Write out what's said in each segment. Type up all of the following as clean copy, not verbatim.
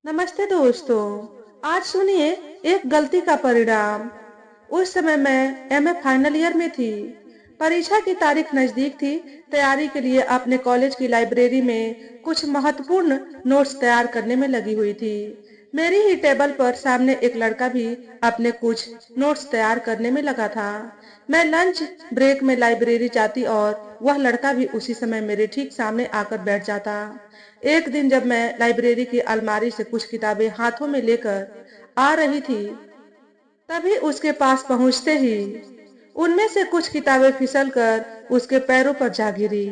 नमस्ते दोस्तों। आज सुनिए एक गलती का परिणाम। उस समय मैं एमए फाइनल ईयर में थी। परीक्षा की तारीख नजदीक थी। तैयारी के लिए अपने कॉलेज की लाइब्रेरी में कुछ महत्वपूर्ण नोट्स तैयार करने में लगी हुई थी। मेरी ही टेबल पर सामने एक लड़का भी अपने कुछ नोट्स तैयार करने में लगा था। मैं लंच ब्रेक में लाइब्रेरी जाती और वह लड़का भी उसी समय मेरे ठीक सामने आकर बैठ जाता। एक दिन जब मैं लाइब्रेरी की अलमारी से कुछ किताबें हाथों में लेकर आ रही थी, तभी उसके पास पहुंचते ही उनमें से कुछ किताबें फिसलकर उसके पैरों पर जा गिरी।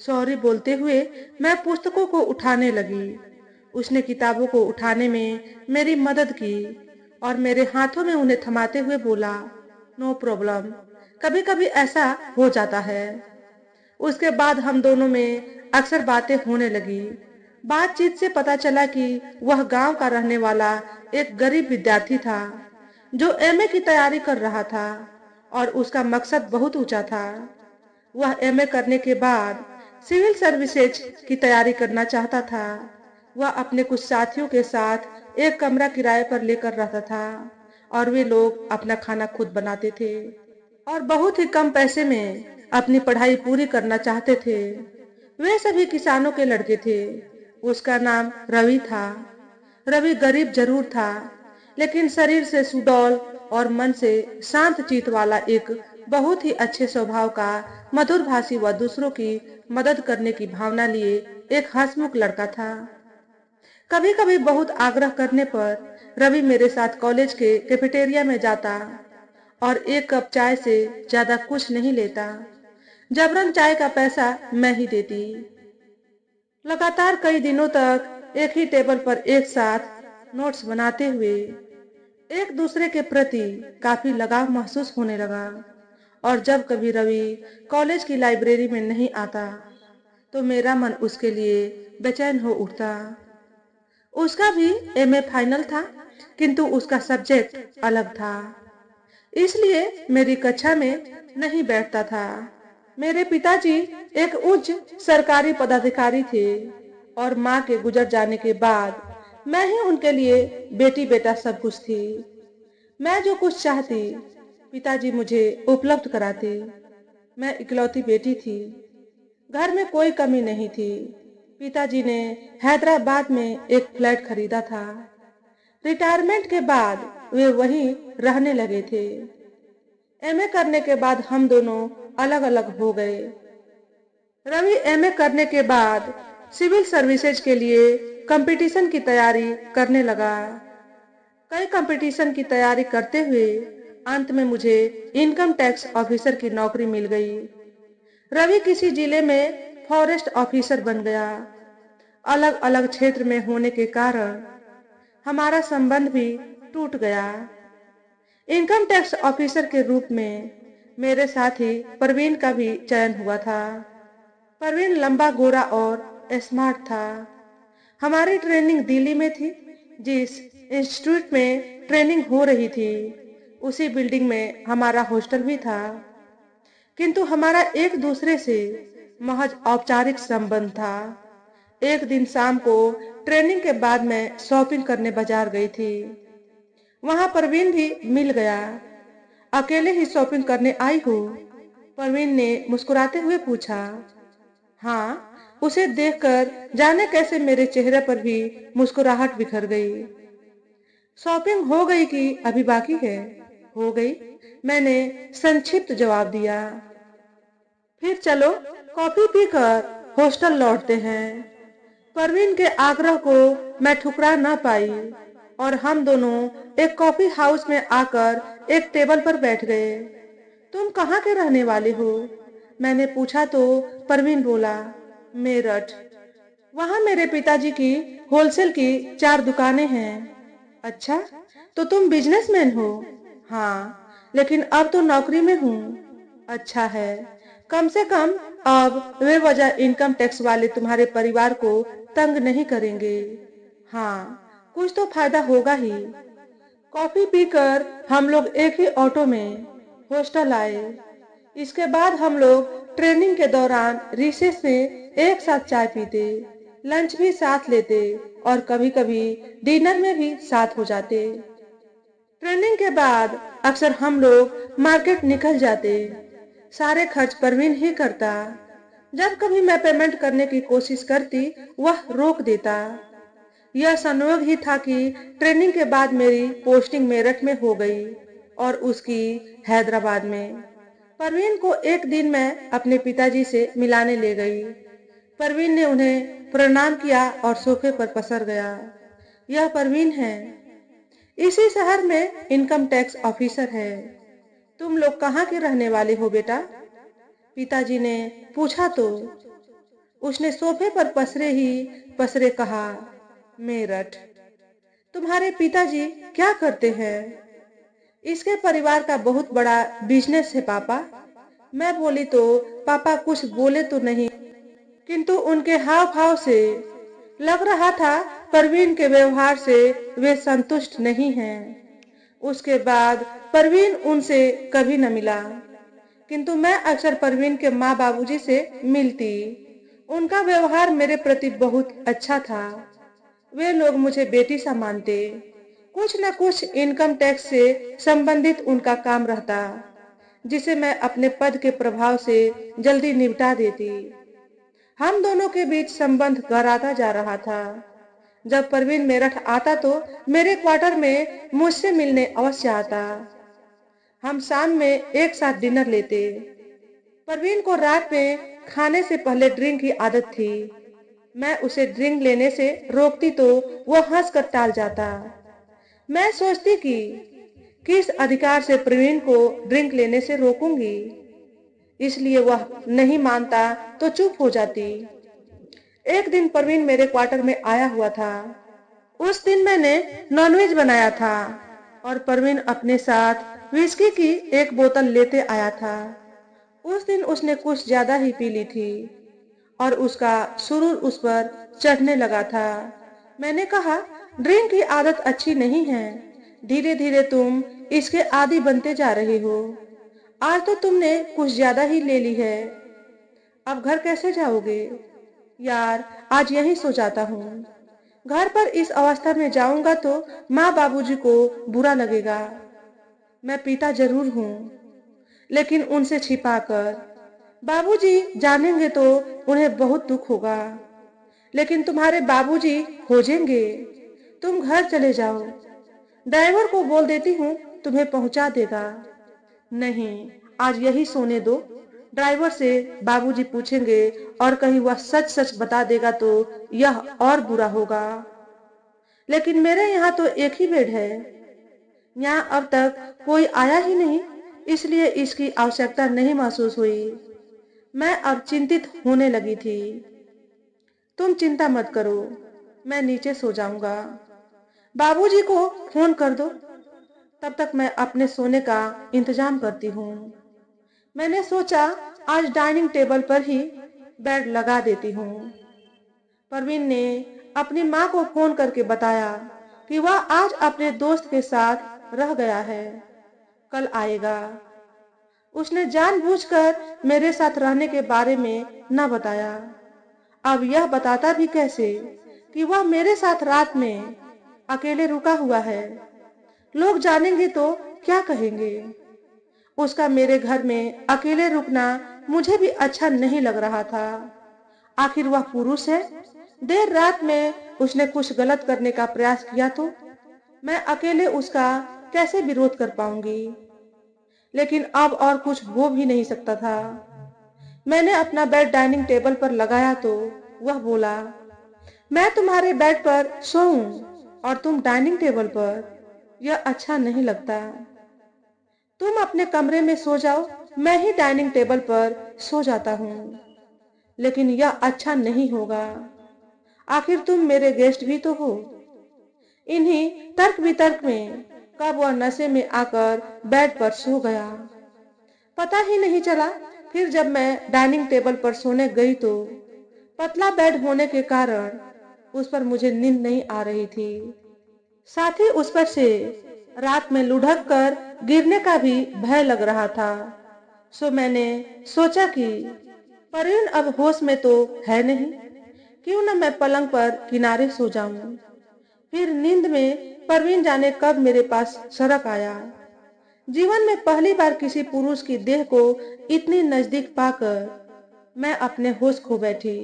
सॉरी बोलते हुए मैं पुस्तकों को उठाने लगी। उसने किताबों को उठाने में मेरी मदद की और मेरे हाथों में उन्हें थमाते हुए बोला, नो प्रॉब्लम, कभी कभी ऐसा हो जाता है। उसके बाद हम दोनों में अक्सर बातें होने लगी। बातचीत से पता चला कि वह गांव का रहने वाला एक गरीब विद्यार्थी था जो एमए की तैयारी कर रहा था और उसका मकसद बहुत ऊंचा था। वह एमए करने के बाद सिविल सर्विसेज की तैयारी करना चाहता था। वह अपने कुछ साथियों के साथ एक कमरा किराए पर लेकर रहता था और वे लोग अपना खाना खुद बनाते थे और बहुत ही कम पैसे में अपनी पढ़ाई पूरी करना चाहते थे। वे सभी किसानों के लड़के थे। उसका नाम रवि था। रवि गरीब जरूर था, लेकिन शरीर से सुडौल और मन से शांत चित्त वाला एक बहुत ही अच्छे स्वभाव का, मधुर भाषी व दूसरों की मदद करने की भावना लिए एक हंसमुख लड़का था। कभी कभी बहुत आग्रह करने पर रवि मेरे साथ कॉलेज के कैफेटेरिया में जाता और एक कप चाय से ज्यादा कुछ नहीं लेता। जबरन चाय का पैसा मैं ही देती। लगातार कई दिनों तक एक ही टेबल पर एक साथ नोट्स बनाते हुए एक दूसरे के प्रति काफी लगाव महसूस होने लगा। और जब कभी रवि कॉलेज की लाइब्रेरी में नहीं आता तो मेरा मन उसके लिए बेचैन हो उठता। उसका भी एमए फाइनल था, किंतु उसका सब्जेक्ट अलग था, इसलिए मेरी कक्षा में नहीं बैठता था। मेरे पिताजी एक उच्च सरकारी पदाधिकारी थे और माँ के गुजर जाने के बाद मैं ही उनके लिए बेटी बेटा सब कुछ थी। मैं जो कुछ चाहती पिताजी मुझे उपलब्ध कराते। मैं इकलौती बेटी थी। घर में कोई कमी नहीं थी। पिताजी ने हैदराबाद में एक फ्लैट खरीदा था। रिटायरमेंट के बाद वे वहीं रहने लगे थे। एमए करने के बाद हम दोनों अलग अलग हो गए। रवि एमए करने के बाद सिविल सर्विसेज के लिए कंपटीशन की तैयारी करने लगा। कई कंपटीशन की तैयारी करते हुए अंत में मुझे इनकम टैक्स ऑफिसर की नौकरी मिल गई। रवि किसी जिले में फॉरेस्ट ऑफिसर बन गया। अलग अलग क्षेत्र में होने के कारण हमारा संबंध भी टूट गया। इनकम टैक्स ऑफिसर के रूप में मेरे साथी परवीन का भी चयन हुआ था। परवीन लंबा गोरा और स्मार्ट था। हमारी ट्रेनिंग दिल्ली में थी। जिस इंस्टीट्यूट में ट्रेनिंग हो रही थी उसी बिल्डिंग में हमारा हॉस्टल भी था, किंतु हमारा एक दूसरे से महज औपचारिक संबंध था। एक दिन शाम को ट्रेनिंग के बाद मैं शॉपिंग करने बाजार गई थी। वहां परवीन भी मिल गया। अकेले ही शॉपिंग करने आई हो? परवीन ने मुस्कुराते हुए पूछा। हाँ। उसे देखकर जाने कैसे मेरे चेहरे पर भी मुस्कुराहट बिखर गई। शॉपिंग हो गई कि अभी बाकी है? हो गई, मैंने संक्षिप्त जवाब दिया। फिर चलो कॉफी पीकर हॉस्टल लौटते हैं। परवीन के आग्रह को मैं ठुकरा न पाई और हम दोनों एक कॉफी हाउस में आकर एक टेबल पर बैठ गए। तुम कहाँ के रहने वाले हो? मैंने पूछा तो परवीन बोला, मेरठ। वहां मेरे पिताजी की होलसेल की 4 दुकानें हैं। अच्छा, तो तुम बिजनेसमैन हो? हाँ, लेकिन अब तो नौकरी में हूँ। अच्छा है, कम से कम अब बेवजह इनकम टैक्स वाले तुम्हारे परिवार को तंग नहीं करेंगे। हाँ, कुछ तो फायदा होगा ही। कॉफी पीकर हम लोग एक ही ऑटो में हॉस्टल आए। इसके बाद हम लोग ट्रेनिंग के दौरान रिसेस में एक साथ चाय पीते। लंच भी साथ लेते और कभी कभी डिनर में भी साथ हो जाते। ट्रेनिंग के बाद अक्सर हम लोग मार्केट निकल जाते। सारे खर्च परवीन ही करता। जब कभी मैं पेमेंट करने की कोशिश करती, वह रोक देता। यह संयोग ही था कि ट्रेनिंग के बाद मेरी पोस्टिंग मेरठ में हो गई और उसकी हैदराबाद में। परवीन को एक दिन मैं अपने पिताजी से मिलाने ले गई। परवीन ने उन्हें प्रणाम किया और सोफे पर पसर गया। यह परवीन है, इसी शहर में इनकम टैक्स ऑफिसर है। तुम लोग कहाँ के रहने वाले हो बेटा? पिताजी ने पूछा तो उसने सोफे पर पसरे ही पसरे कहा, मेरठ। तुम्हारे पिताजी क्या करते हैं? इसके परिवार का बहुत बड़ा बिजनेस है पापा। मैं बोली तो पापा कुछ बोले तो नहीं, किंतु उनके हाव भाव से लग रहा था परवीन के व्यवहार से वे संतुष्ट नहीं हैं। उसके बाद परवीन उनसे कभी न मिला, किंतु मैं अक्सर परवीन के माँ बाबूजी से मिलती। उनका व्यवहार मेरे प्रति बहुत अच्छा था। वे लोग मुझे बेटी सा मानते। कुछ न कुछ इनकम टैक्स से संबंधित उनका काम रहता, जिसे मैं अपने पद के प्रभाव से जल्दी निपटा देती। हम दोनों के बीच संबंध गहराता जा रहा था। जब परवीन मेरठ आता तो मेरे क्वार्टर में मुझसे मिलने अवश्य आता। हम शाम में एक साथ डिनर लेते। परवीन को रात में खाने से पहले ड्रिंक की आदत थी। मैं उसे ड्रिंक लेने से रोकती तो वह हंसकर टाल जाता। मैं सोचती कि किस अधिकार से प्रवीण को ड्रिंक लेने से रोकूंगी, इसलिए वह नहीं मानता तो चुप हो जाती। एक दिन प्रवीण मेरे क्वार्टर में आया हुआ था। उस दिन मैंने नॉनवेज बनाया था और प्रवीण अपने साथ विस्की की एक बोतल लेते आया था। उस दिन उसने कुछ ज्यादा ही पी ली थी और उसका सुरूर उस पर चढ़ने लगा था। मैंने कहा, ड्रिंक की आदत अच्छी नहीं है। धीरे धीरे तुम इसके आदी बनते जा रहे हो। आज तो तुमने कुछ ज्यादा ही ले ली है। अब घर कैसे जाओगे? यार, आज यहीं सो जाता हूँ। घर पर इस अवस्था में जाऊंगा तो माँ बाबूजी को बुरा लगेगा। मैं पीता जरूर हूँ, लेकिन उनसे छिपाकर। बाबूजी जानेंगे तो उन्हें बहुत दुख होगा। लेकिन तुम्हारे बाबूजी खोजेंगे। तुम घर चले जाओ। ड्राइवर को बोल देती हूँ, तुम्हें पहुंचा देगा। नहीं, आज यही सोने दो। ड्राइवर से बाबूजी पूछेंगे और कहीं वह सच सच बता देगा तो यह और बुरा होगा। लेकिन मेरे यहाँ तो एक ही बेड है। यहाँ अब तक कोई आया ही नहीं, इसलिए इसकी आवश्यकता नहीं महसूस हुई। मैं अब चिंतित होने लगी थी। तुम चिंता मत करो, मैं नीचे सो जाऊंगा। बाबूजी को फोन कर दो, तब तक मैं अपने सोने का इंतजाम करती हूँ। मैंने सोचा आज डाइनिंग टेबल पर ही बेड लगा देती हूँ। परवीन ने अपनी माँ को फोन करके बताया कि वह आज अपने दोस्त के साथ रह गया है, कल आएगा। उसने जानबूझकर मेरे साथ रहने के बारे में न बताया। अब यह बताता भी कैसे कि वह मेरे साथ रात में अकेले रुका हुआ है। लोग जानेंगे तो क्या कहेंगे? उसका मेरे घर में अकेले रुकना मुझे भी अच्छा नहीं लग रहा था। आखिर वह पुरुष है। देर रात में उसने कुछ गलत करने का प्रयास किया तो मैं अकेले उसका कैसे विरोध कर पाऊंगी? लेकिन अब और कुछ हो भी नहीं सकता था। मैंने अपना बेड डाइनिंग टेबल पर लगाया तो वह बोला, मैं तुम्हारे बेड पर सोऊं और तुम डाइनिंग टेबल पर? यह अच्छा नहीं लगता। तुम अपने कमरे में सो जाओ, मैं ही डाइनिंग टेबल पर सो जाता हूँ। लेकिन यह अच्छा नहीं होगा। आखिर तुम मेरे गेस्ट भी तो हो। इन्हीं तर्क वितर्क में कब वह नशे में आकर बेड पर सो गया, पता ही नहीं चला। फिर जब मैं डाइनिंग टेबल पर सोने गई तो पतला बेड होने के कारण उस पर मुझे नींद नहीं आ रही थी। साथ ही उस पर से रात में लुढ़क कर गिरने का भी भय लग रहा था। सो मैंने सोचा कि परवीन अब होश में तो है नहीं, क्यों न मैं पलंग पर किनारे सो जाऊं। फिर नींद में परवीन जाने कब मेरे पास सड़क आया। जीवन में पहली बार किसी पुरुष की देह को इतनी नजदीक पाकर मैं अपने होश खो बैठी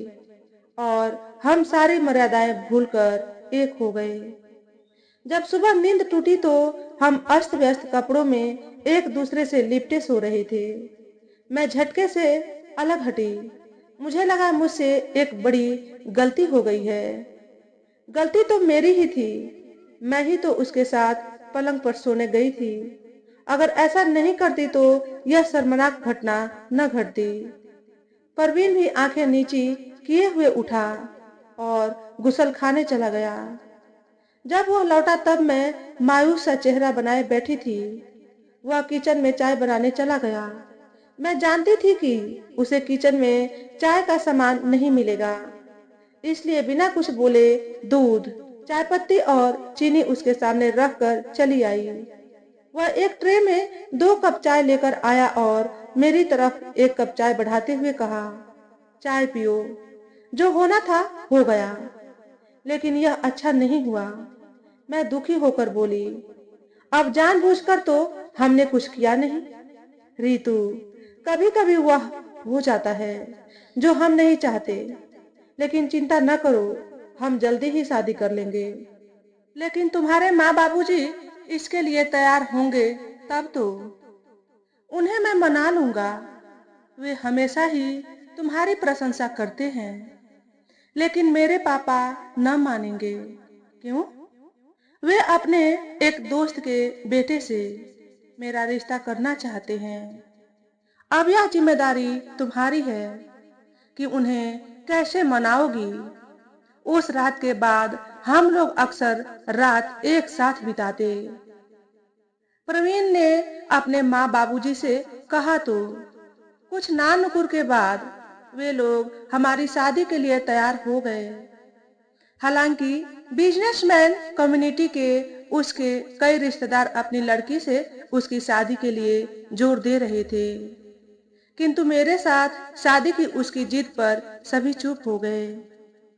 और हम सारी मर्यादाएं भूलकर एक हो गए। जब सुबह नींद टूटी तो हम अस्त व्यस्त कपड़ों में एक दूसरे से लिपटे सो रहे थे। मैं झटके से अलग हटी। मुझे लगा मुझसे एक बड़ी गलती हो गई है। गलती तो मेरी ही थी। मैं ही तो उसके साथ पलंग पर सोने गई थी। अगर ऐसा नहीं करती तो यह शर्मनाक घटना न घटती। परवीन भी आंखें नीची किए हुए उठा और गुसल खाने चला गया। जब वह लौटा तब मैं मायूस सा चेहरा बनाए बैठी थी। वह किचन में चाय बनाने चला गया। मैं जानती थी कि उसे किचन में चाय का सामान नहीं मिलेगा, इसलिए बिना कुछ बोले दूध, चाय पत्ती और चीनी उसके सामने रखकर चली आई। वह एक ट्रे में 2 कप चाय लेकर आया और मेरी तरफ 1 कप चाय बढ़ाते हुए कहा, चाय पियो। जो होना था हो गया, लेकिन यह अच्छा नहीं हुआ। मैं दुखी होकर बोली, अब जानबूझकर तो हमने कुछ किया नहीं। रीतू, कभी कभी वह हो जाता है जो हम नहीं चाहते, लेकिन चिंता न करो, हम जल्दी ही शादी कर लेंगे। लेकिन तुम्हारे माँ बाबूजी इसके लिए तैयार होंगे तब तो। उन्हें मैं मना लूंगा। वे हमेशा ही तुम्हारी प्रशंसा करते हैं, लेकिन मेरे पापा न मानेंगे। क्यों? वे अपने एक दोस्त के बेटे से मेरा रिश्ता करना चाहते हैं। अब यह जिम्मेदारी तुम्हारी है कि उन्हें कैसे मनाओगी। उस रात के बाद हम लोग अक्सर रात एक साथ बिताते। प्रवीण ने अपने माँ बाबूजी से कहा तो कुछ नानुकुर के बाद वे लोग हमारी शादी के लिए तैयार हो गए। हालांकि बिजनेसमैन कम्युनिटी के उसके कई रिश्तेदार अपनी लड़की से उसकी शादी के लिए जोर दे रहे थे, किंतु मेरे साथ शादी की उसकी जिद पर सभी चुप हो गए।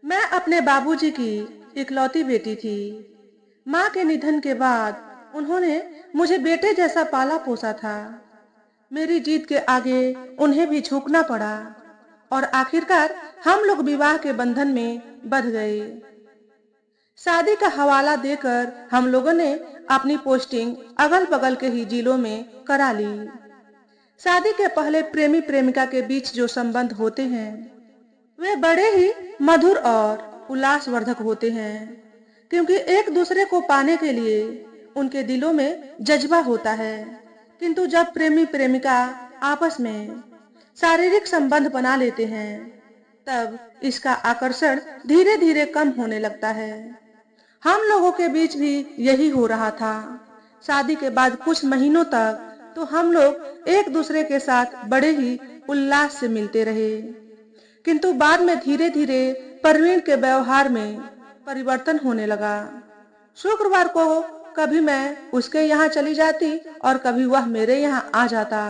मैं अपने बाबूजी की इकलौती बेटी थी। माँ के निधन के बाद उन्होंने मुझे बेटे जैसा पाला पोसा था। मेरी जिद के आगे उन्हें भी झुकना पड़ा और आखिरकार हम लोग विवाह के बंधन में बंध गए। शादी का हवाला देकर हम लोगों ने अपनी पोस्टिंग अगल बगल के ही जिलों में करा ली। शादी के पहले प्रेमी प्रेमिका के बीच जो संबंध होते हैं वे बड़े ही मधुर और उल्लासवर्धक होते हैं, क्योंकि एक दूसरे को पाने के लिए उनके दिलों में जज्बा होता है। किंतु जब प्रेमी प्रेमिका आपस में शारीरिक संबंध बना लेते हैं तब इसका आकर्षण धीरे धीरे कम होने लगता है। हम लोगों के बीच भी यही हो रहा था। शादी के बाद कुछ महीनों तक तो हम लोग एक दूसरे के साथ बड़े ही उल्लास से मिलते रहे, किंतु बाद में धीरे धीरे परवीन के व्यवहार में परिवर्तन होने लगा। शुक्रवार को कभी मैं उसके यहाँ चली जाती और कभी वह मेरे यहाँ आ जाता,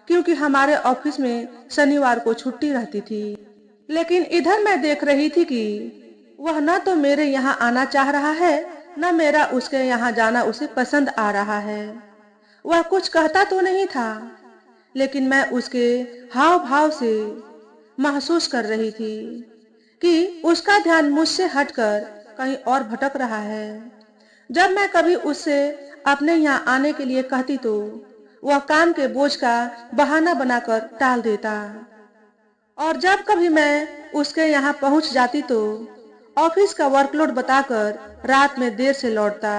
क्योंकि हमारे ऑफिस में शनिवार को छुट्टी रहती थी। लेकिन इधर मैं देख रही थी कि वह न तो मेरे यहाँ आना चाह रहा है, न मेरा उसके यहाँ जाना उसे पसंद आ रहा है। वह कुछ कहता तो नहीं था, लेकिन मैं उसके हाव भाव से महसूस कर रही थी कि उसका ध्यान मुझसे हटकर कहीं और भटक रहा है। जब मैं कभी उससे अपने यहाँ आने के लिए कहती तो वह काम के बोझ का बहाना बनाकर टाल देता, और जब कभी मैं उसके यहाँ पहुंच जाती तो ऑफिस का वर्कलोड बताकर रात में देर से लौटता।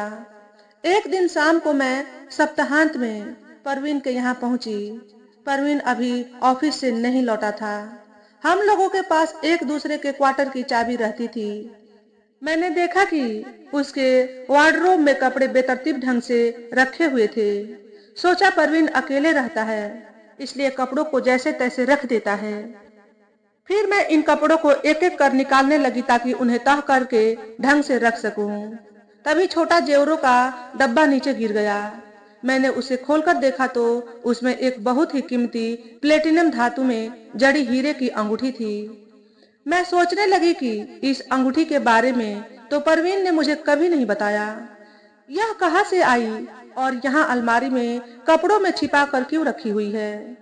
एक दिन शाम को मैं सप्ताहांत में परवीन के यहाँ पहुंची। परवीन अभी ऑफिस से नहीं लौटा था। हम लोगों के पास एक दूसरे के क्वार्टर की चाबी रहती थी। मैंने देखा कि उसके वार्डरोब में कपड़े बेतरतीब ढंग से रखे हुए थे। सोचा परवीन अकेले रहता है, इसलिए कपड़ों को जैसे तैसे रख देता है। फिर मैं इन कपड़ों को एक एक कर निकालने लगी ताकि उन्हें तह करके ढंग से रख सकूं। तभी छोटा जेवरों का डब्बा नीचे गिर गया। मैंने उसे खोलकर देखा तो उसमें एक बहुत ही कीमती प्लेटिनम धातु में जड़ी हीरे की अंगूठी थी। मैं सोचने लगी कि इस अंगूठी के बारे में तो परवीन ने मुझे कभी नहीं बताया। यह कहाँ से आई और यहाँ अलमारी में कपड़ों में छिपा कर क्यों रखी हुई है।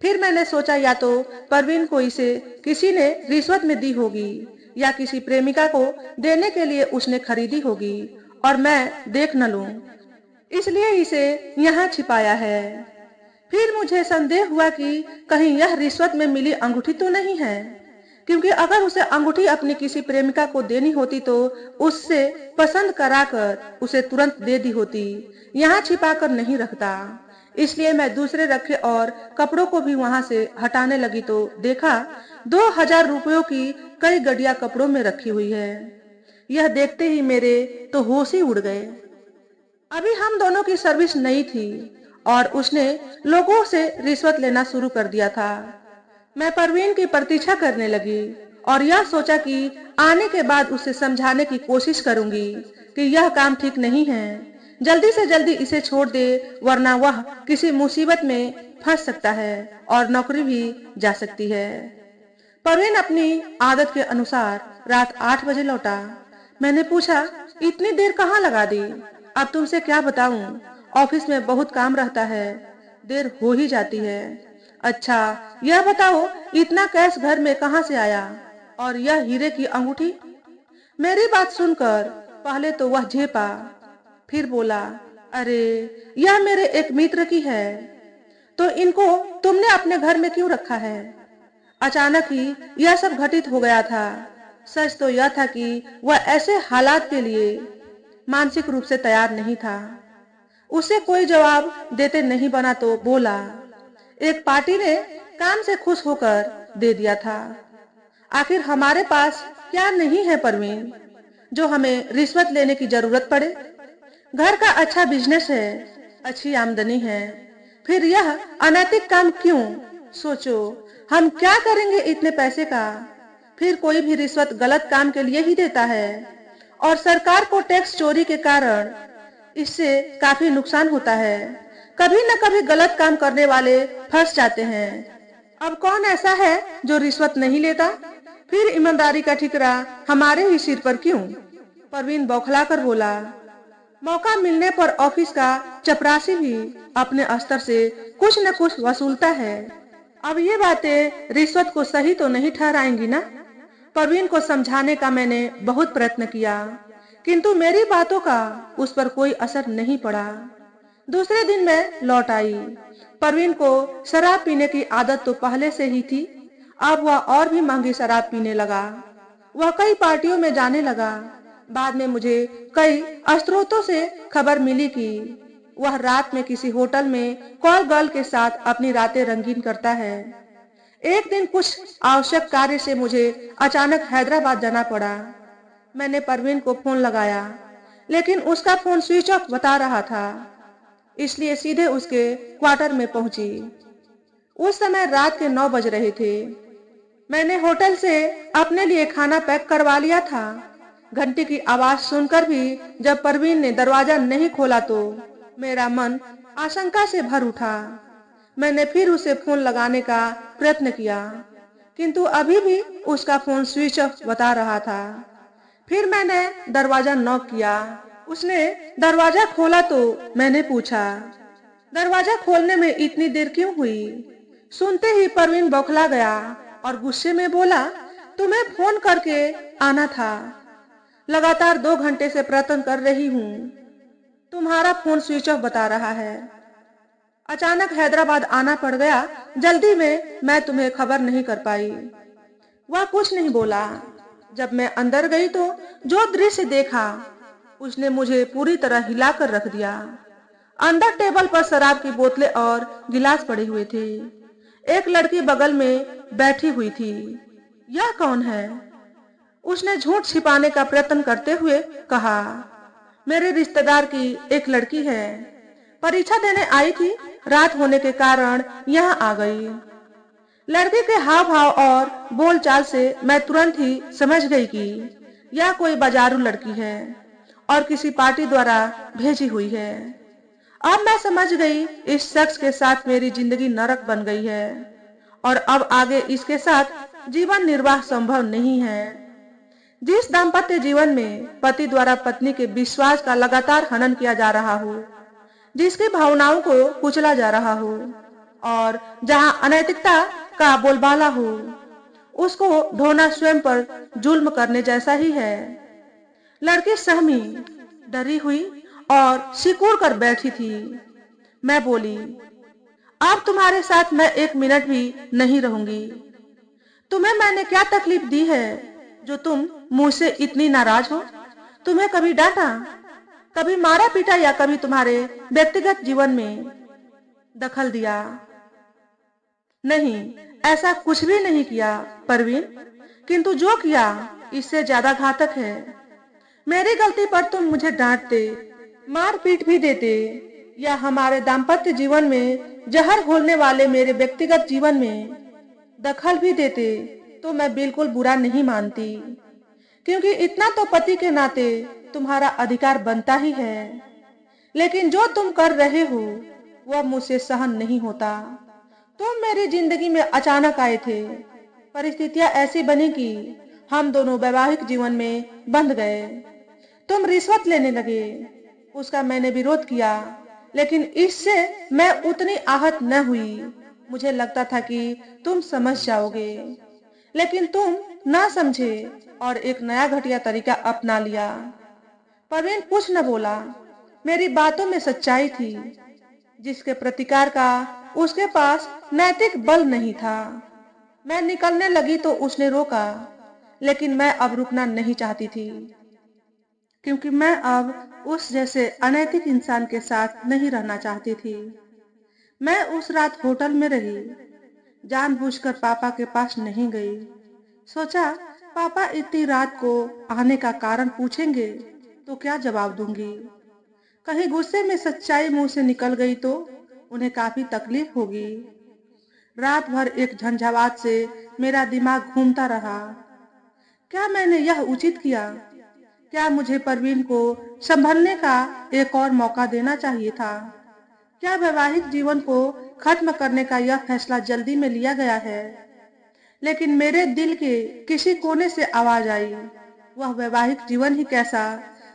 फिर मैंने सोचा या तो परवीन को इसे किसी ने रिश्वत में दी होगी या किसी प्रेमिका को देने के लिए उसने खरीदी होगी और मैं देख न लूं, इसलिए इसे यहाँ छिपाया है। फिर मुझे संदेह हुआ कि कहीं यह रिश्वत में मिली अंगूठी तो नहीं है, क्योंकि अगर उसे अंगूठी अपनी किसी प्रेमिका को देनी होती तो उससे पसंद कराकर उसे तुरंत दे दी होती, यहाँ छिपाकर नहीं रखता। इसलिए मैं दूसरे रखे और कपड़ों को भी वहां से हटाने लगी तो देखा 2000 रुपयों की कई गड्डिया कपड़ों में रखी हुई है। यह देखते ही मेरे तो होश ही उड़ गए। अभी हम दोनों की सर्विस नई थी और उसने लोगों से रिश्वत लेना शुरू कर दिया था। मैं परवीन की प्रतीक्षा करने लगी और यह सोचा कि आने के बाद उसे समझाने की कोशिश करूंगी कि यह काम ठीक नहीं है, जल्दी से जल्दी इसे छोड़ दे, वरना वह किसी मुसीबत में फंस सकता है और नौकरी भी जा सकती है। परवीन अपनी आदत के अनुसार रात 8 बजे लौटा। मैंने पूछा, इतनी देर कहाँ लगा दी? अब तुमसे क्या बताऊं, ऑफिस में बहुत काम रहता है, देर हो ही जाती है। अच्छा, यह बताओ इतना कैश घर में कहाँ से आया और यह हीरे की अंगूठी? मेरी बात सुनकर पहले तो वह झेपा, फिर बोला, अरे यह मेरे एक मित्र की है, तो इनको तुमने अपने घर में क्यों रखा है? अचानक ही यह सब घटित हो गया था। सच तो यह था कि वह ऐसे हालात के लिए मानसिक रूप से तैयार नहीं था। उसे कोई जवाब देते नहीं बना तो बोला, एक पार्टी ने काम से खुश होकर दे दिया था। आखिर हमारे पास क्या नहीं है परवीन, जो हमें रिश्वत लेने की जरूरत पड़े? घर का अच्छा बिजनेस है, अच्छी आमदनी है, फिर यह अनैतिक काम क्यों? सोचो, हम क्या करेंगे इतने पैसे का? फिर कोई भी रिश्वत गलत काम के लिए ही देता है और सरकार को टैक्स चोरी के कारण इससे काफी नुकसान होता है। कभी न कभी गलत काम करने वाले फंस जाते हैं। अब कौन ऐसा है जो रिश्वत नहीं लेता? फिर ईमानदारी का ठिकरा हमारे ही सिर पर क्यों? परवीन बौखला कर बोला, मौका मिलने पर ऑफिस का चपरासी भी अपने स्तर से कुछ न कुछ वसूलता है। अब ये बातें रिश्वत को सही तो नहीं ठहराएंगी ना? परवीन को समझाने का मैंने बहुत प्रयत्न किया, किंतु मेरी बातों का उस पर कोई असर नहीं पड़ा। दूसरे दिन मैं लौट आई। परवीन को शराब पीने की आदत तो पहले से ही थी, अब वह और भी महंगी शराब पीने लगा। वह कई पार्टियों में जाने लगा। बाद में मुझे कई स्रोतों से खबर मिली कि वह रात में किसी होटल में कॉल गर्ल के साथ अपनी रातें रंगीन करता है। एक दिन कुछ आवश्यक कार्य से मुझे अचानक हैदराबाद जाना पड़ा। मैंने परवीन को फोन लगाया, लेकिन उसका फोन स्विच ऑफ बता रहा था, इसलिए सीधे उसके क्वार्टर में पहुंची। उस समय रात के 9 बज रहे थे। मैंने होटल से अपने लिए खाना पैक करवा लिया था। घंटी की आवाज सुनकर भी जब परवीन ने दरवाजा नहीं खोला तो मेरा मन आशंका से भर उठा। मैंने फिर उसे फोन लगाने का प्रयत्न किया, किंतु अभी भी उसका फोन स्विच ऑफ बता रहा था। फिर मैंने दरवाजा नॉक किया। उसने दरवाजा खोला तो मैंने पूछा, दरवाजा खोलने में इतनी देर क्यों हुई? सुनते ही परवीन बौखला गया और गुस्से में बोला, तुम्हें फोन करके आना था, लगातार 2 घंटे से प्रयत्न कर रही हूँ, तुम्हारा फोन स्विच ऑफ बता रहा है। अचानक हैदराबाद आना पड़ गया, जल्दी में मैं तुम्हें खबर नहीं कर पाई। वह कुछ नहीं बोला। जब मैं अंदर गई तो जो दृश्य देखा उसने मुझे पूरी तरह हिलाकर रख दिया। अंदर टेबल पर शराब की बोतलें और गिलास पड़े हुए थे। एक लड़की बगल में बैठी हुई थी। यह कौन है? उसने झूठ छिपाने का प्रयत्न करते हुए कहा, मेरे रिश्तेदार की एक लड़की है, परीक्षा देने आई थी, रात होने के कारण यहाँ आ गई। लड़की के हाव भाव और बोलचाल से मैं तुरंत ही समझ गई कि यह कोई बाजारू लड़की है और किसी पार्टी द्वारा भेजी हुई है। अब मैं समझ गई इस शख्स के साथ मेरी जिंदगी नरक बन गई है और अब आगे इसके साथ जीवन निर्वाह संभव नहीं है। जिस दाम्पत्य जीवन में पति द्वारा पत्नी के विश्वास का लगातार हनन किया जा रहा हो, जिसकी भावनाओं को कुचला जा रहा हो और जहां अनैतिकता का बोलबाला हो, उसको ढोना स्वयं पर जुल्म करने जैसा ही है। लड़की सहमी, डरी हुई और सिकुड़ कर बैठी थी। मैं बोली, अब तुम्हारे साथ मैं 1 मिनट भी नहीं रहूंगी। तुम्हें मैंने क्या तकलीफ दी है जो तुम मुझसे इतनी नाराज हो? तुम्हें कभी डांटा, कभी मारा पीटा या कभी तुम्हारे व्यक्तिगत जीवन में दखल दिया? नहीं, ऐसा कुछ भी नहीं किया परवीन, किंतु जो किया इससे ज्यादा घातक है। मेरी गलती पर तुम मुझे डांटते, मार पीट भी देते या हमारे दाम्पत्य जीवन में जहर घोलने वाले मेरे व्यक्तिगत जीवन में दखल भी देते तो मैं बिल्कुल बुरा नहीं मानती, क्योंकि इतना तो पति के नाते तुम्हारा अधिकार बनता ही है। लेकिन जो तुम कर रहे हो वह मुझसे सहन नहीं होता। तुम मेरी जिंदगी में अचानक आए थे। परिस्थितियां ऐसी बनी कि हम दोनों वैवाहिक जीवन में बंध गए। तुम रिश्वत लेने लगे, उसका मैंने विरोध किया, लेकिन इससे मैं उतनी आहत न हुई। मुझे लगता था कि तुम समझ जाओगे, लेकिन तुम ना समझे और एक नया घटिया तरीका अपना लिया। परवीन कुछ न बोला। मेरी बातों में सच्चाई थी, जिसके प्रतिकार का उसके पास नैतिक बल नहीं था। मैं निकलने लगी तो उसने रोका, लेकिन मैं अब रुकना नहीं चाहती थी, क्योंकि मैं अब उस जैसे अनैतिक इंसान के साथ नहीं रहना चाहती थी। मैं उस रात होटल में रही, जानबूझकर पापा के पास नहीं गई। सोचा, पापा इतनी रात को आने का कारण पूछेंगे तो क्या जवाब दूंगी? कहीं गुस्से में सच्चाई मुंह से निकल गई तो उन्हें काफी तकलीफ होगी। रात भर एक झंझावात से मेरा दिमाग घूमता रहा। क्या मैंने यह उचित किया? क्या मुझे परवीन को संभलने का एक और मौका देना चाहिए था? क्या वैवाहिक जीवन को खत्म करने का यह फैसला जल्दी में लिया गया है? लेकिन मेरे दिल के किसी कोने से आवाज आई, वह वैवाहिक जीवन ही कैसा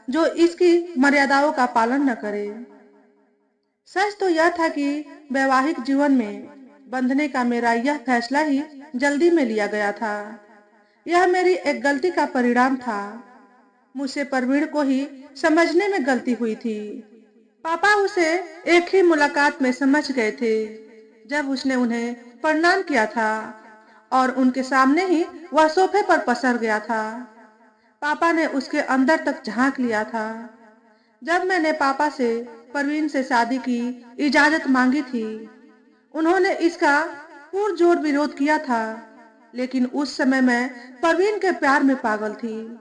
जो इसकी मर्यादाओं का पालन न करे। सच तो यह था कि वैवाहिक जीवन में बंधने का मेरा यह फैसला ही जल्दी में लिया गया था। यह मेरी एक गलती का परिणाम था। मुझसे परवीन को ही समझने में गलती हुई थी। पापा उसे एक ही मुलाकात में समझ गए थे, जब उसने उन्हें प्रणाम किया था और उनके सामने ही वह सोफे पर पसर गया था। पापा ने उसके अंदर तक झांक लिया था। जब मैंने पापा से परवीन से शादी की इजाजत मांगी थी, उन्होंने इसका पुरजोर विरोध किया था, लेकिन उस समय मैं परवीन के प्यार में पागल थी।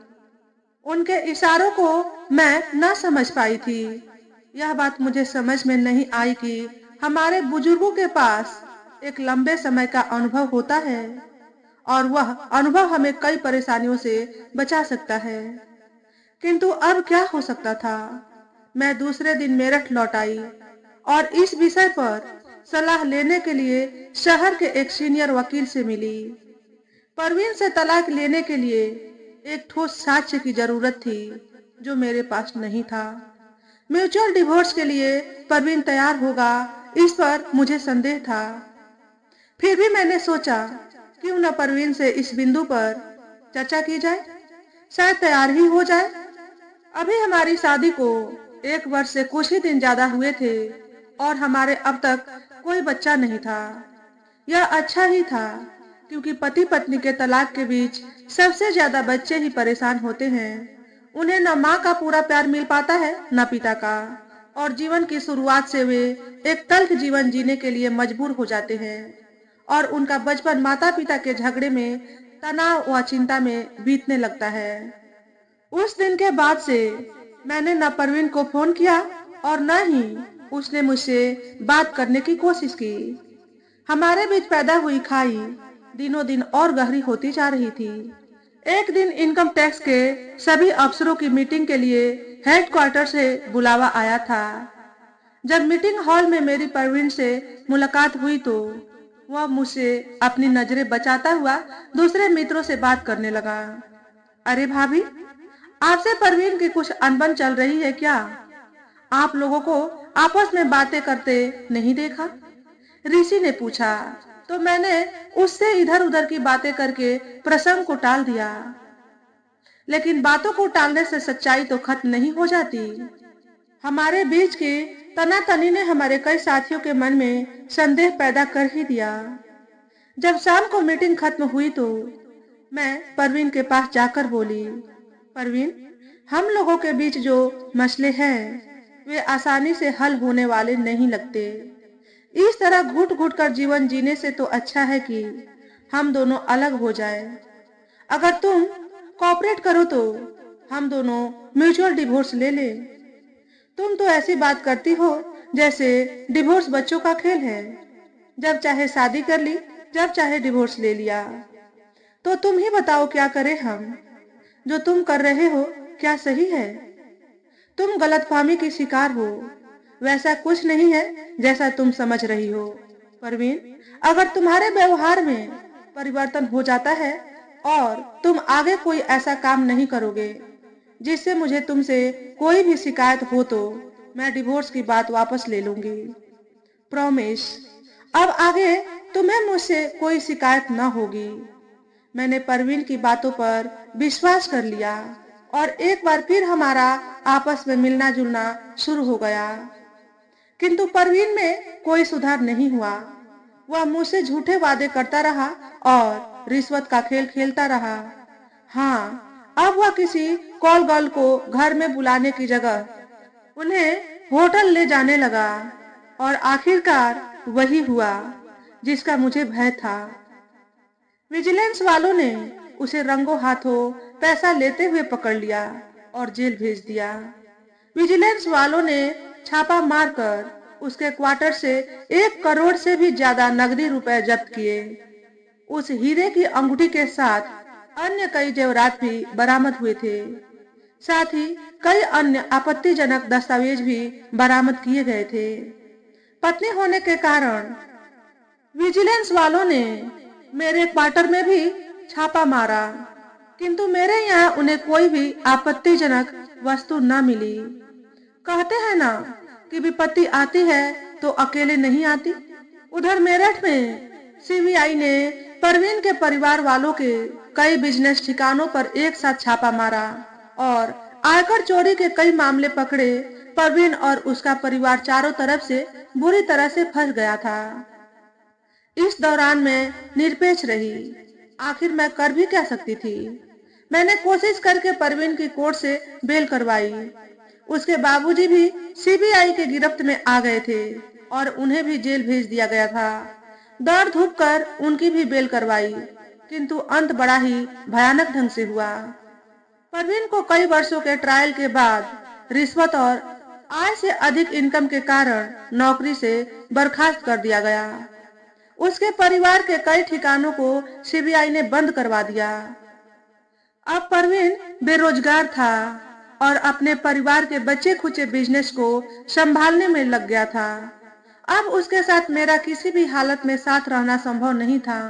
उनके इशारों को मैं न समझ पाई थी। यह बात मुझे समझ में नहीं आई कि हमारे बुजुर्गों के पास एक लंबे समय का अनुभव होता है और वह अनुभव हमें कई परेशानियों से बचा सकता है। किंतु अब क्या हो सकता था? मैं दूसरे दिन मेरठ लौट आई और इस विषय पर सलाह लेने के लिए शहर के एक सीनियर वकील से मिली। परवीन से तलाक लेने के लिए एक ठोस साक्ष्य की जरूरत थी, जो मेरे पास नहीं था। म्यूचुअल डिवोर्स के लिए परवीन तैयार होगा, इस पर मुझे संदेह था। फिर भी मैंने सोचा, क्यों न परवीन से इस बिंदु पर चर्चा की जाए, शायद तैयार ही हो जाए। अभी हमारी शादी को 1 वर्ष से कुछ ही दिन ज्यादा हुए थे और हमारे अब तक कोई बच्चा नहीं था। यह अच्छा ही था, क्योंकि पति पत्नी के तलाक के बीच सबसे ज्यादा बच्चे ही परेशान होते हैं। उन्हें न माँ का पूरा प्यार मिल पाता है, न पिता का, और जीवन की शुरुआत से वे एक तल्ख जीवन जीने के लिए मजबूर हो जाते हैं और उनका बचपन माता पिता के झगड़े में, तनाव व चिंता में बीतने लगता है। उस दिन के बाद से मैंने न परवीन को फोन किया और न ही उसने मुझसे बात करने की कोशिश की। हमारे बीच पैदा हुई खाई दिनों दिन और गहरी होती जा रही थी। एक दिन इनकम टैक्स के सभी अफसरों की मीटिंग के लिए हेडक्वार्टर से बुलावा आया था। जब मीटिंग हॉल में मेरी परवीन से मुलाकात हुई तो वह मुझसे अपनी नजरें बचाता हुआ दूसरे मित्रों से बात करने लगा। अरे भाभी, आपसे परवीन की कुछ अनबन चल रही है क्या? आप लोगों को आपस में बातें करते नहीं देखा? ऋषि ने पूछा। तो मैंने उससे इधर उधर की बातें करके प्रसंग को टाल दिया। लेकिन बातों को टालने से सच्चाई तो खत्म नहीं हो जाती। हमारे बीच की तनातनी ने हमारे कई साथियों के मन में संदेह पैदा कर ही दिया। जब शाम को मीटिंग खत्म हुई तो मैं परवीन के पास जाकर बोली, परवीन, हम लोगों के बीच जो मसले हैं वे आसानी से हल होने वाले नहीं लगते। इस तरह घुट घुट कर जीवन जीने से तो अच्छा है कि हम दोनों अलग हो जाएं। अगर तुम कोऑपरेट करो तो हम दोनों म्यूचुअल डिवोर्स ले लें। तुम तो ऐसी बात करती हो जैसे डिवोर्स बच्चों का खेल है। जब चाहे शादी कर ली, जब चाहे डिवोर्स ले लिया। तो तुम ही बताओ क्या करें हम? जो तुम कर रहे हो क्या सही है? तुम गलतफहमी की शिकार हो। वैसा कुछ नहीं है जैसा तुम समझ रही हो। परवीन, अगर तुम्हारे व्यवहार में परिवर्तन हो जाता है और तुम आगे कोई ऐसा काम नहीं करोगे जिससे मुझे तुमसे कोई भी शिकायत हो तो मैं डिवोर्स की बात वापस ले लूंगी। प्रॉमिस। अब आगे तुम्हें मुझसे कोई शिकायत न होगी। मैंने परवीन की बातों पर विश्वास कर लिया और एक बार फिर हमारा आपस में मिलना जुलना शुरू हो गया। किंतु परवीन में कोई सुधार नहीं हुआ। वह मुझसे झूठे वादे करता रहा और रिश्वत का खेल खेलता रहा। हाँ, अब वह किसी कॉल गर्ल को घर में बुलाने की जगह उन्हें होटल ले जाने लगा और आखिरकार वही हुआ जिसका मुझे भय था। विजिलेंस वालों ने उसे रंगों हाथों पैसा लेते हुए पकड़ लिया और जेल भेज दिया। विजिलेंस वालों ने छापा मारकर उसके क्वार्टर से 1 करोड़ से भी ज्यादा नकदी रुपए जब्त किए। उस हीरे की अंगूठी के साथ अन्य कई जेवरात भी बरामद हुए थे। साथ ही कई अन्य आपत्तिजनक दस्तावेज भी बरामद किए गए थे। पत्नी होने के कारण विजिलेंस वालों ने मेरे क्वार्टर में भी छापा मारा, किंतु मेरे यहाँ उन्हें कोई भी आपत्तिजनक वस्तु न मिली। कहते हैं ना कि विपत्ति आती है तो अकेले नहीं आती। उधर मेरठ में सीबीआई ने परवीन के परिवार वालों के कई बिजनेस ठिकानों पर एक साथ छापा मारा और आयकर चोरी के कई मामले पकड़े। परवीन और उसका परिवार चारों तरफ से बुरी तरह से फंस गया था। इस दौरान मैं निरपेक्ष रही। आखिर मैं कर भी क्या सकती थी? मैंने कोशिश करके परवीन की कोर्ट से बेल करवाई। उसके बाबूजी भी सीबीआई के गिरफ्त में आ गए थे और उन्हें भी जेल भेज दिया गया था। दौड़ धूप कर उनकी भी बेल करवाई, किंतु अंत बड़ा ही भयानक ढंग से हुआ। परवीन को कई वर्षों के ट्रायल के बाद रिश्वत और आय से अधिक इनकम के कारण नौकरी से बर्खास्त कर दिया गया। उसके परिवार के कई ठिकानों को सीबीआई ने बंद करवा दिया। अब परवीन बेरोजगार था और अपने परिवार के बच्चे खुचे बिजनेस को संभालने में लग गया था। अब उसके साथ मेरा किसी भी हालत में साथ रहना संभव नहीं था।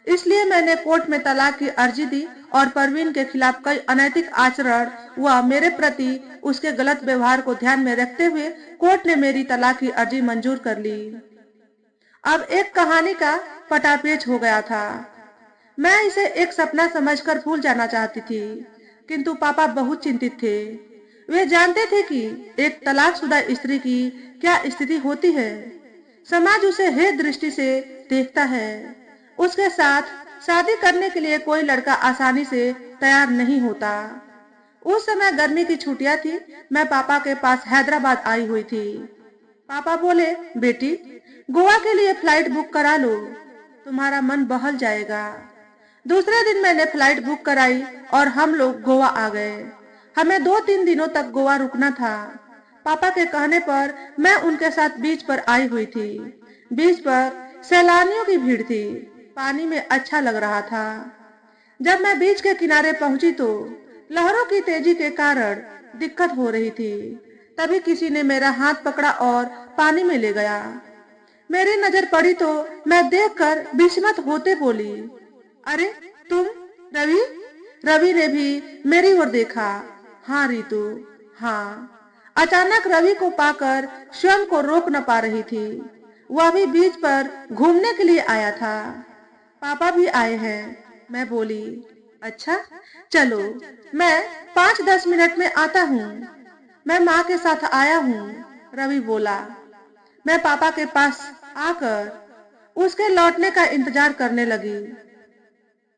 इसलिए मैंने कोर्ट में तलाक की अर्जी दी और परवीन के खिलाफ कई अनैतिक आचरण व मेरे प्रति उसके गलत व्यवहार को ध्यान में रखते हुए कोर्ट ने मेरी तलाक की अर्जी मंजूर कर ली। अब एक कहानी का पटापेच हो गया था। मैं इसे एक सपना समझकर भूल जाना चाहती थी, किंतु पापा बहुत चिंतित थे। वे जानते थे कि एक तलाकशुदा स्त्री की क्या स्थिति होती है। समाज उसे हे दृष्टि से देखता है। उसके साथ शादी करने के लिए कोई लड़का आसानी से तैयार नहीं होता। उस समय गर्मी की छुट्टियां थी। मैं पापा के पास हैदराबाद आई हुई थी। पापा बोले, बेटी, गोवा के लिए फ्लाइट बुक करा लो, तुम्हारा मन बहल जाएगा। दूसरे दिन मैंने फ्लाइट बुक कराई और हम लोग गोवा आ गए। हमें 2-3 दिनों तक गोवा रुकना था। पापा के कहने पर मैं उनके साथ बीच पर आई हुई थी। बीच पर सैलानियों की भीड़ थी। पानी में अच्छा लग रहा था। जब मैं बीच के किनारे पहुंची तो लहरों की तेजी के कारण दिक्कत हो रही थी। तभी किसी ने मेरा हाथ पकड़ा और पानी में ले गया। मेरी नजर पड़ी तो मैं देखकर विस्मित होते बोली, अरे तुम रवि। रवि ने भी मेरी ओर देखा। हाँ रितु, हाँ। अचानक रवि को पाकर स्वयं को रोक न पा रही थी। वह भी बीच पर घूमने के लिए आया था। पापा भी आए हैं, मैं बोली। अच्छा, चलो, मैं 5-10 मिनट में आता हूँ। मैं माँ के साथ आया हूँ, रवि बोला। मैं पापा के पास आकर उसके लौटने का इंतजार करने लगी।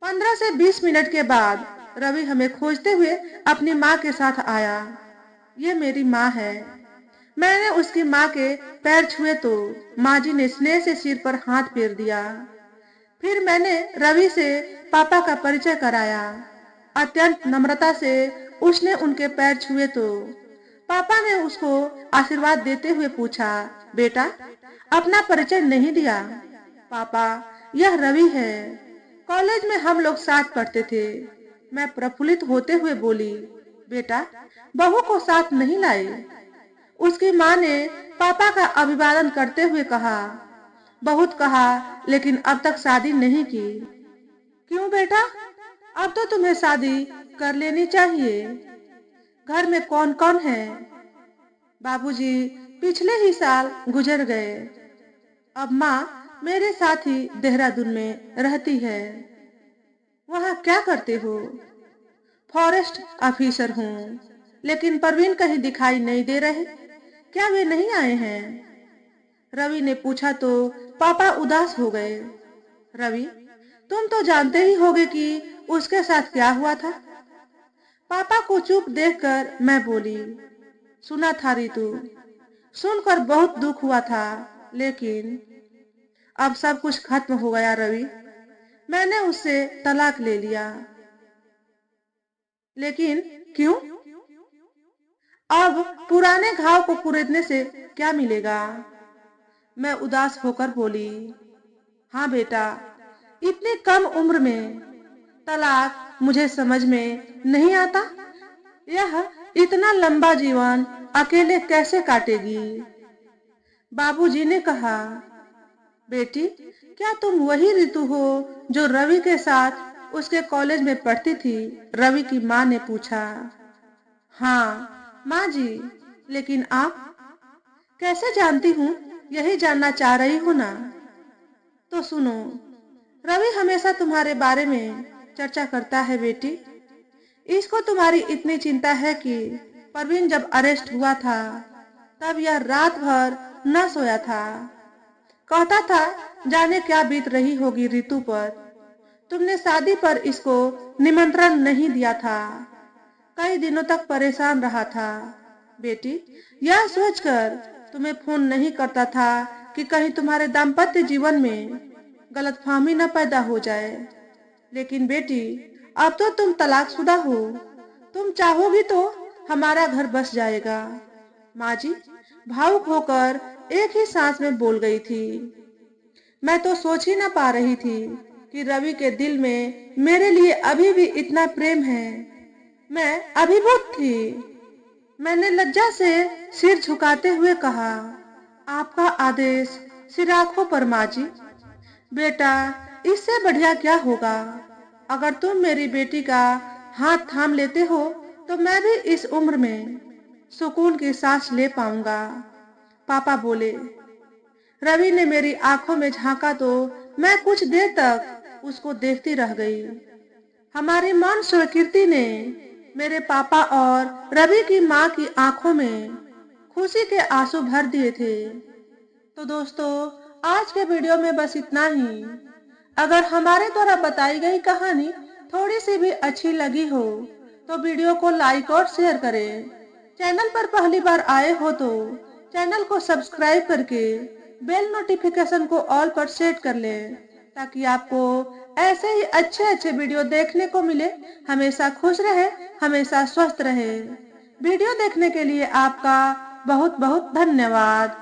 15 से 20 मिनट के बाद रवि हमें खोजते हुए अपनी माँ के साथ आया। ये मेरी माँ है। मैंने उसकी माँ के पैर छुए तो माँ जी ने स्नेह से सिर पर हाथ फेर दिया। फिर मैंने रवि से पापा का परिचय कराया। अत्यंत नम्रता से उसने उनके पैर छुए तो पापा ने उसको आशीर्वाद देते हुए पूछा, बेटा, अपना परिचय नहीं दिया। पापा, यह रवि है। कॉलेज में हम लोग साथ पढ़ते थे। मैं प्रफुल्लित होते हुए बोली, बेटा, बहू को साथ नहीं लाए। उसकी माँ ने पापा का अभिवादन करते हुए कहा, बहुत कहा, लेकिन अब तक शादी नहीं की। क्यों बेटा? अब तो तुम्हें शादी कर लेनी चाहिए। घर में कौन कौन है? बाबूजी पिछले ही साल गुजर गए। अब माँ मेरे साथ ही देहरादून में रहती है। वहाँ क्या करते हो? फॉरेस्ट ऑफिसर हूँ, लेकिन परवीन कहीं दिखाई नहीं दे रहे। क्या वे नहीं आए हैं? रवि ने पूछा तो पापा उदास हो गए। रवि, तुम तो जानते ही होगे कि उसके साथ क्या हुआ था। पापा को चुप देखकर मैं बोली, सुना था रितु, सुनकर बहुत दुख हुआ था, लेकिन अब सब कुछ खत्म हो गया रवि। मैंने उससे तलाक ले लिया। लेकिन क्यों? अब पुराने घाव को कुरेदने से क्या मिलेगा? मैं उदास होकर बोली, हाँ बेटा, इतनी कम उम्र में तलाक मुझे समझ में नहीं आता। यह इतना लंबा जीवन अकेले कैसे काटेगी? बाबूजी ने कहा, बेटी, क्या तुम वही रितु हो जो रवि के साथ उसके कॉलेज में पढ़ती थी? रवि की माँ ने पूछा। हाँ माँ जी, लेकिन आप कैसे जानती हूँ, यही जानना चाह रही हो ना? तो सुनो, रवि हमेशा तुम्हारे बारे में चर्चा करता है बेटी। इसको तुम्हारी इतनी चिंता है कि परवीन जब अरेस्ट हुआ था तब यह रात भर न सोया था। कहता था जाने क्या बीत रही होगी रितु पर। तुमने शादी पर इसको निमंत्रण नहीं दिया था। कई दिनों तक परेशान रहा था। बेटी, यह सोचकर तुम्हें फोन नहीं करता था कि कहीं तुम्हारे दाम्पत्य जीवन में गलतफहमी न पैदा हो जाए। लेकिन बेटी, अब तो तुम तलाकशुदा हो। तुम चाहोगी तो हमारा घर बस जाएगा। माँ जी भावुक होकर एक ही सांस में बोल गई थी। मैं तो सोच ही ना पा रही थी कि रवि के दिल में मेरे लिए अभी भी इतना प्रेम है। मैं अभिभूत थी। मैंने लज्जा से सिर झुकाते हुए कहा, आपका आदेश सिर आंखों पर माँ जी। बेटा, इससे बढ़िया क्या होगा? अगर तुम मेरी बेटी का हाथ थाम लेते हो तो मैं भी इस उम्र में सुकून की सांस ले पाऊंगा। पापा बोले। रवि ने मेरी आंखों में झांका तो मैं कुछ देर तक उसको देखती रह गई। हमारी मौन स्वीकृति ने मेरे पापा और रवि की माँ की आंखों में खुशी के आंसू भर दिए थे। तो दोस्तों, आज के वीडियो में बस इतना ही। अगर हमारे द्वारा बताई गई कहानी थोड़ी सी भी अच्छी लगी हो तो वीडियो को लाइक और शेयर करें। चैनल पर पहली बार आए हो तो चैनल को सब्सक्राइब करके बेल नोटिफिकेशन को ऑल पर सेट कर लें, ताकि आपको ऐसे ही अच्छे अच्छे वीडियो देखने को मिले। हमेशा खुश रहे, हमेशा स्वस्थ रहे। वीडियो देखने के लिए आपका बहुत बहुत धन्यवाद।